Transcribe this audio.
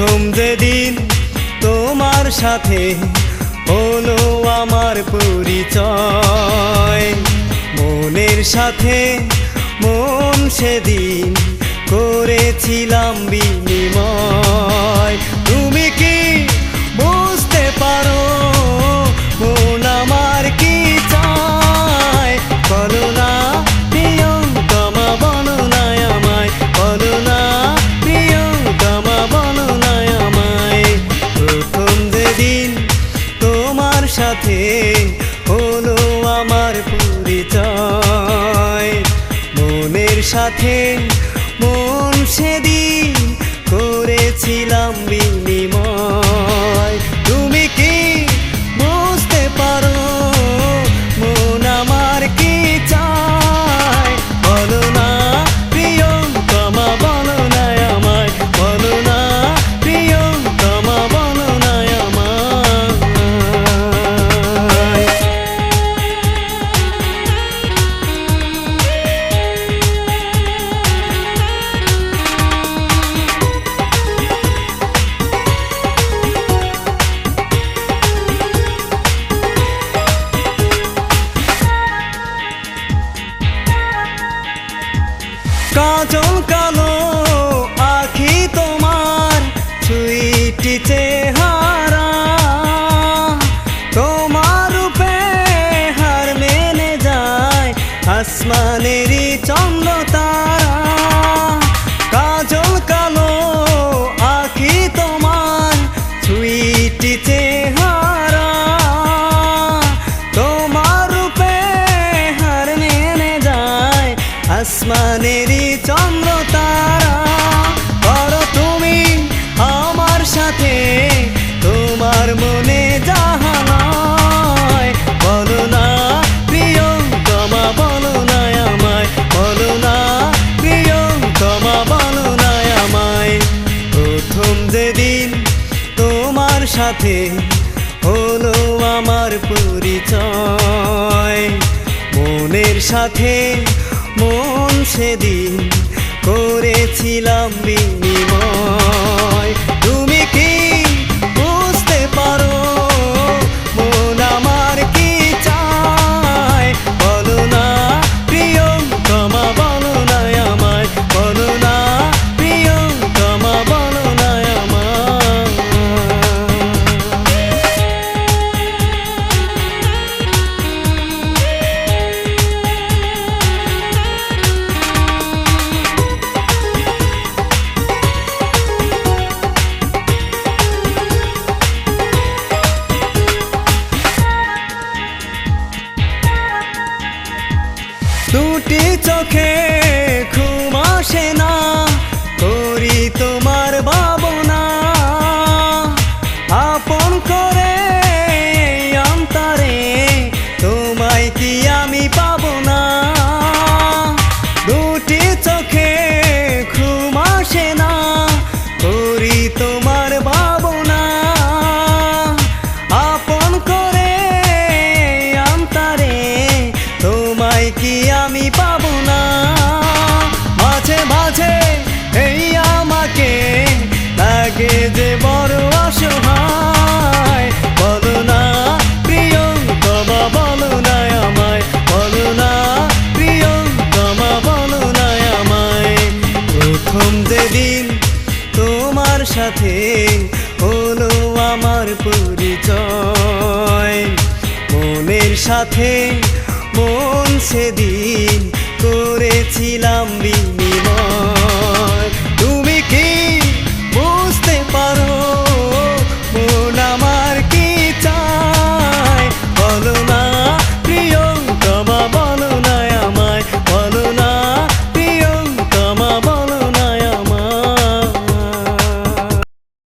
প্রথম যেদিন তোমার সাথে হলো আমার পরিচয়, মনের সাথে মন সেদিন করেছিলাম বিনিময়। তুমি কি বুঝতে পারো মন আমার কি চায়? বলো না প্রিয়তমা, বলো না আমায়, বলো না প্রিয়তমা, বলো না আমায়। প্রথম যেদিন তোমার সাথে হলো আমার পরিচয়, মনের সাথে মন সেদিন করেছিলাম বিনিময়। তুমি কি বুঝতে পারো মন আমার কি চায়? বলো না প্রিয়তমা, বলো না আমায়, বলো না প্রিয়তমা, বলো না আমায়। কাজল কালো আখি তোমার সুইটি চেহারা, তোমার রূপে হার মেনে যায় আসমানেরই চন্দ্র তারা। কাজল কালো আখি তোমার সুইটি চেহারা, তোমার রূপে হার মেনে যায় আসমানেরই চন্দ্র তারা। করো তুমি আমার সাথে তোমার মনে যাহা নয়, বলো না প্রিয়তমা, বলো না আমায়, বলো না প্রিয়তমা, বলো না আমায়। প্রথম যেদিন তোমার সাথে হলো আমার পরিচয়, মনের সাথে মন সেদিন করেছিলাম বিনিময়। তুমি কি বুঝতে পারো মন আমার কি চায়? বলো না প্রিয়তমা, বলো না আমায়, বলো না প্রিয়তমা, বলো না আমায়। দুটি চোখে ঘুম আসে না, করি তোমার ভাবনা, আপন করে অন্তরে তোমায় কি আমি পাবো না। দুটি চোখে ঘুম আসে না, করি তোমার ভাবনা, আপন করে অন্তরে তোমায় কি আমি পাবো না। মাঝে মাঝে এই আমাকে লাগে যে বড় অসহায়, বলো না প্রিয়তমা, বলো না আমায়, বলো না প্রিয়তমা, বলো না আমায়। প্রথম যেদিন তোমার সাথে হলো আমার পরিচয়, মনের সাথে মন সেদিন করেছিলাম বিনিময়।